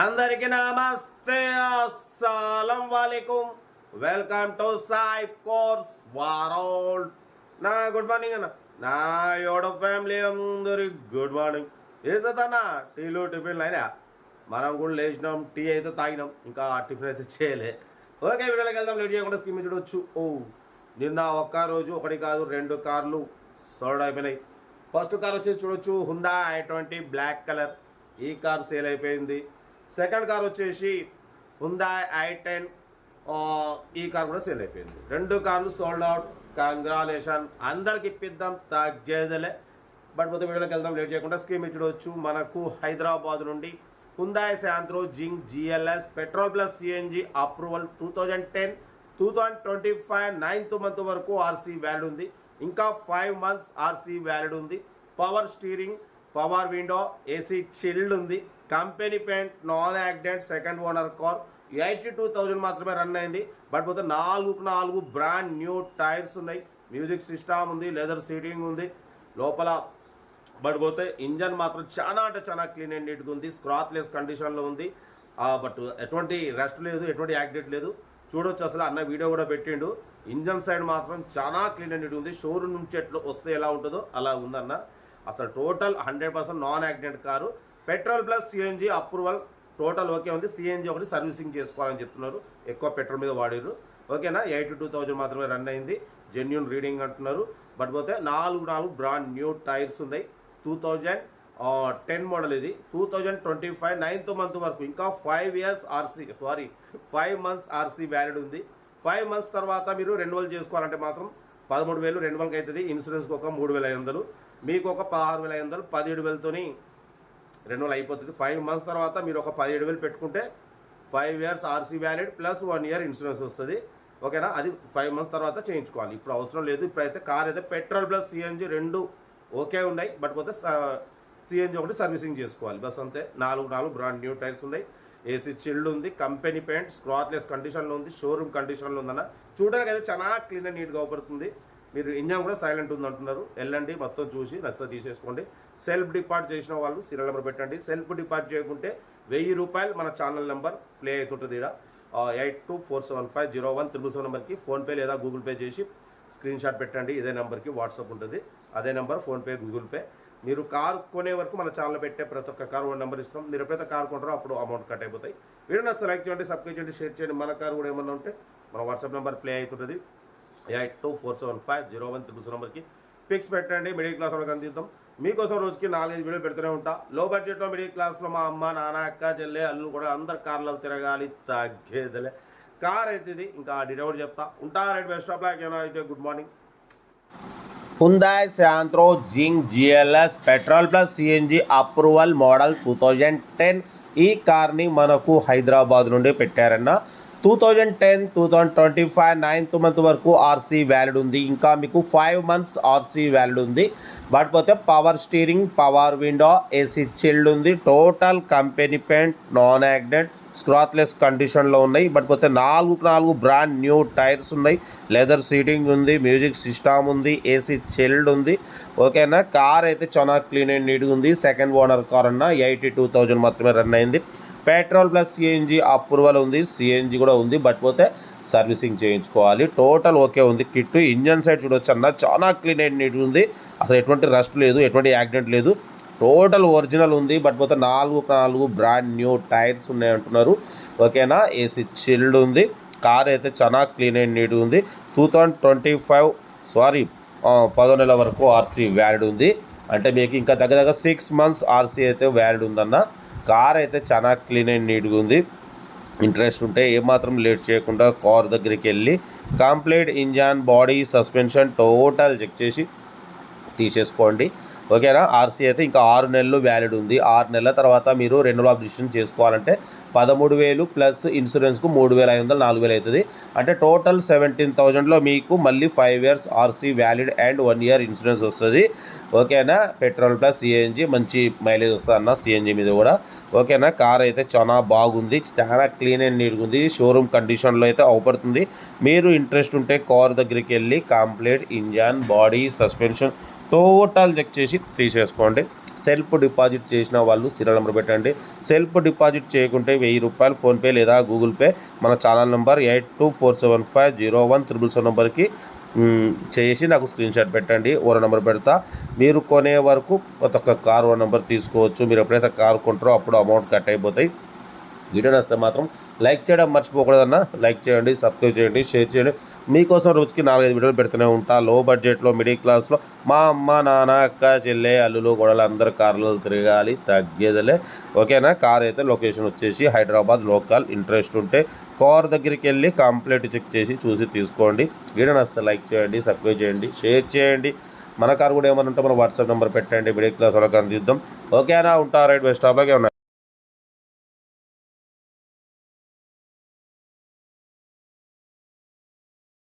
అందరికి నమస్తే, అస్సలం వాలేకుం. Welcome to Sai cars world. నా గుడ్ మార్నింగ్ అన్న, నా యోడ ఫ్యామిలీ అందరికి గుడ్ మార్నింగ్. ఏదన్నా టీలు టిఫిన్లు అయినా మనం కూడా లేచినాం, టీ అయితే తాగినాం, ఇంకా టిఫిన్ అయితే చేయలే. ఓకే, వీడియోకి వెళ్దాం. లేట్ చేయకుండా స్కీమ్ చూడవచ్చు. నిన్న ఒక్క రోజు ఒకటి కాదు 2 కార్లు సోల్డ్ అయిపోయినాయి. ఫస్ట్ కార్ వచ్చేసి చూడొచ్చు, హుండా i20 బ్లాక్ కలర్. ఈ కార్ సేల్ అయిపోయింది. సెకండ్ కార్ వచ్చేసి హుండా i10, ఈ కార్ కూడా సేల్ అయిపోయింది. 2 కార్లు సోల్డ్ అవుట్. కంగ్రాలేషన్, అందరికి ఇప్పిద్దాం, తగ్గేదలే. బట్ పోతే వీడియోకి వెళ్దాం. లేట్ చేయకుండా స్కీమ్ చూడవచ్చు. మనకు హైదరాబాద్ నుండి Hyundai Santro Zinc GLS petrol plus CNG approval 2010 2025 9th month వరకు RC వ్యాలిడ్ ఉంది. ఇంకా 5 months RC వ్యాలిడ్ ఉంది. Power steering, power window, AC chilled ఉంది. Company paint, non accident, second owner car. 82,000 మాత్రమే రన్ అయింది. బట్ పోతే 4 బ్రాండ్ న్యూ టైర్స్ ఉన్నాయి. Music system ఉంది, లెదర్ సీటింగ్ ఉంది లోపల. బట్ పోతే ఇంజన్ మాత్రం చాలా అంటే చాలా క్లీన్ అండ్ నీట్గా ఉంది. స్క్రాచ్లెస్ కండిషన్లో ఉంది. బట్ ఎటువంటి రెస్ట్ లేదు, ఎటువంటి యాక్సిడెంట్ లేదు. చూడొచ్చు, అసలు అన్న వీడియో కూడా పెట్టిండు. ఇంజన్ సైడ్ మాత్రం చాలా క్లీన్ అండ్ నీట్ ఉంది. షోరూమ్ నుంచి ఎట్లా వస్తే ఎలా ఉంటుందో అలా ఉందన్న. అసలు total 100% non accident car. Petrol plus CNG approval total okay ఉంది. CNG ఒకటి సర్వీసింగ్ చేసుకోవాలని చెప్తున్నారు. ఎక్కువ పెట్రోల్ మీద వాడిరు. ఓకేనా, 82,000 మాత్రమే రన్ అయింది. జెన్యూన్ రీడింగ్ అంటున్నారు. బట్ పోతే 4 బ్రాండ్ న్యూ టైర్స్ ఉన్నాయి. 2010 మోడల్ ఇది. 2025 9th మంత్ వరకు ఇంకా 5 months RC వ్యాలిడ్ ఉంది. 5 months తర్వాత మీరు రెన్యువల్ చేసుకోవాలంటే మాత్రం 13,000 రెన్యువల్కి అవుతుంది. ఇన్సూరెన్స్కి ఒక 3,500, మీకు ఒక 16,500, 17,000తోని రెన్యువల్ అయిపోతుంది. 5 months తర్వాత మీరు ఒక 17,000 పెట్టుకుంటే 5 years RC valid plus 1 year insurance వస్తుంది. ఓకేనా, అది 5 months తర్వాత చేయించుకోవాలి. ఇప్పుడు అవసరం లేదు. ఇప్పుడైతే కార్ అయితే పెట్రోల్ ప్లస్ CNG 2 ఓకే ఉన్నాయి. బట్ పోతే CNG ఒకటి సర్వీసింగ్ చేసుకోవాలి, బస్ అంతే. 4 బ్రాండ్ న్యూ టైర్స్ ఉన్నాయి. AC చిల్డ్ ఉంది. కంపెనీ పెయింట్ స్క్రాచ్లెస్ కండిషన్లో ఉంది. షోరూమ్ కండిషన్లో ఉందన్న. చూడడానికి అయితే చాలా క్లీన్ అండ్ నీట్గా అవుపడుతుంది. మీరు ఇంజన్ కూడా సైలెంట్ ఉంది అంటున్నారు. వెళ్ళండి, మొత్తం చూసి నచ్చ తీసేసుకోండి. సెల్ఫ్ డిపార్ట్ చేసిన వాళ్ళు సీరియల్ నెంబర్ పెట్టండి. సెల్ఫ్ డిపార్ట్ చేయకుంటే 1000 రూపాయలు మన ఛానల్ నెంబర్ ప్లే అవుతుంటుంది. ఇక్కడ 82475017 నెంబర్కి ఫోన్పే లేదా గూగుల్ పే చేసి స్క్రీన్ షాట్ పెట్టండి. ఇదే నెంబర్కి వాట్సాప్ ఉంటుంది. అదే నెంబర్ ఫోన్పే, గూగుల్ పే. మీరు కార్ కొనే వరకు మన ఛానల్ పెట్టే ప్రతి ఒక్క కారు నెంబర్ ఇస్తాం. మీరు ఎప్పుడైతే కార్ కొంటారో అప్పుడు అమౌంట్ కట్ అయిపోతాయి. వీడియో నచ్చితే లైక్ చేయండి, సబ్స్క్రైబ్ చేయండి, షేర్ చేయండి. మన కారు కూడా ఏమన్నా ఉంటే మన వాట్సాప్ నెంబర్ ప్లే అవుతుంటుంది. 82475017 నెంబర్కి పిక్స్ పెట్టండి. మిడిల్ క్లాస్ వాళ్ళకి అందిద్దాం. మీకోసం రోజుకి 4-5 వీడియోలు పెడుతూనే ఉంటా. లో బడ్జెట్లో మిడిల్ క్లాస్లో మా అమ్మ, నాన్న, అక్క, చెల్లె, అల్లు కూడా అందరు కార్లో తిరగాలి, తగ్గేదలే. కార్ అయితే ఇది. ఇంకా డీటెయిల్ చెప్తా ఉంటా. Right, best of luck. అయితే good morning. Hyundai Santro Zinc GLS petrol plus CNG approval model 2010. ఈ కార్ని మనకు హైదరాబాద్ నుండి పెట్టారన్న. 2010 2025 9th మంత్ వరకు RC వ్యాలిడ్ ఉంది. ఇంకా మీకు 5 months RC వ్యాలిడ్ ఉంది. బట్ పోతే power steering, power window, AC chilled ఉంది. Total company paint, non accident, scratchless కండిషన్లో ఉన్నాయి. బట్ పోతే 4 బ్రాండ్ న్యూ టైర్స్ ఉన్నాయి. లెదర్ సీటింగ్ ఉంది. మ్యూజిక్ సిస్టమ్ ఉంది. AC చిల్డ్ ఉంది. ఓకేనా, కార్ అయితే చాలా క్లీన్ అండ్ నీట్గా ఉంది. సెకండ్ ఓనర్ కార్ అన్న. 82,000 మాత్రమే రన్ అయింది. పెట్రోల్ ప్లస్ CNG అప్రూవల్ ఉంది. CNG కూడా ఉంది. బట్ పోతే సర్వీసింగ్ చేయించుకోవాలి. టోటల్ ఓకే ఉంది. కిట్ ఇంజన్ సైడ్ చూడొచ్చు అన్న, చాలా క్లీన్ అండ్ నీట్గా ఉంది. అసలు ఎటువంటి రస్ట్ లేదు, ఎటువంటి యాక్సిడెంట్ లేదు. టోటల్ ఒరిజినల్ ఉంది. బట్ పోతే 4 బ్రాండ్ న్యూ టైర్స్ ఉన్నాయి అంటున్నారు. ఓకేనా, AC చిల్డ్ ఉంది. కార్ అయితే చాలా క్లీన్ అండ్ నీట్గా ఉంది. 2025 10 నెలల వరకు RC వ్యాలిడ్ ఉంది. అంటే మీకు ఇంకా దగ్గర 6 months RC అయితే వ్యాలిడ్ ఉందన్న. కార్ అయితే చాలా క్లీన్ అండ్ నీట్గా ఉంది. ఇంట్రెస్ట్ ఉంటే ఏమాత్రం లేట్ చేయకుండా కార్ దగ్గరికి వెళ్ళి complete engine, body, suspension total check చేసి తీసేసుకోండి. ఓకేనా, RC అయితే ఇంకా 6 నెలలు వ్యాలిడ్ ఉంది. 6 నెలల తర్వాత మీరు రెన్యువల్ అప్లికేషన్ చేసుకోవాలంటే 13,000 ప్లస్ ఇన్సూరెన్స్కు 3,500, 4,000 అవుతుంది. అంటే టోటల్ 17,000లో మీకు మళ్ళీ 5 years RC valid and 1 year insurance వస్తుంది. ఓకేనా, పెట్రోల్ ప్లస్ CNG మంచి మైలేజ్ వస్తుంది అన్న CNG మీద కూడా. ఓకేనా, కార్ అయితే చాలా బాగుంది. చాలా క్లీన్ అండ్ నీట్గా ఉంది. షోరూమ్ కండిషన్లో అయితే అవుపడుతుంది. మీరు ఇంట్రెస్ట్ ఉంటే కార్ దగ్గరికి వెళ్ళి complete engine, body, suspension total check చేసి తీసేసుకోండి. సెల్ఫ్ డిపాజిట్ చేసిన వాళ్ళు సీరియల్ నెంబర్ పెట్టండి. సెల్ఫ్ డిపాజిట్ చేయకుంటే ₹1000 ఫోన్పే లేదా గూగుల్ పే మన ఛానల్ నెంబర్ 8247501777 నెంబర్కి చేసి నాకు స్క్రీన్ షాట్ పెట్టండి. ఓనర్ నెంబర్ పెడతా. మీరు కొనే వరకు ప్రతి ఒక్క కార్ ఓనర్ నెంబర్ తీసుకోవచ్చు. మీరు ఎప్పుడైతే కార్ కొంటారో అప్పుడు అమౌంట్ కట్ అయిపోతాయి. వీడియో నచ్చితే మాత్రం లైక్ చేయడం మర్చిపోకూడదన్న. లైక్ చేయండి, సబ్స్క్రైబ్ చేయండి, షేర్ చేయండి. మీకోసం రోజుకి 4-5 వీడియోలు పెడుతూనే ఉంటా. లో బడ్జెట్లో, మిడిల్ క్లాస్లో మా అమ్మ, నాన్న, అక్క, చెల్లె, అల్లులు, గొడవలు అందరు కార్లలో తిరగాలి, తగ్గేదలే. ఓకేనా? కార్ అయితే లొకేషన్ వచ్చేసి హైదరాబాద్ లోకల్. ఇంట్రెస్ట్ ఉంటే కార్ దగ్గరికి వెళ్ళి కంప్లీట్ చెక్ చేసి చూసి తీసుకోండి. వీడియో నచ్చితే లైక్ చేయండి, సబ్స్క్రైబ్ చేయండి, షేర్ చేయండి. మన కార్ కూడా ఏమైనా ఉంటే మన వాట్సాప్ నెంబర్ పెట్టండి. మిడిల్ క్లాస్ వాళ్ళకి అందిద్దాం. ఓకేనా? ఉంటా. రైట్ బెస్ట్ స్టాప్లోకి ఏమన్నా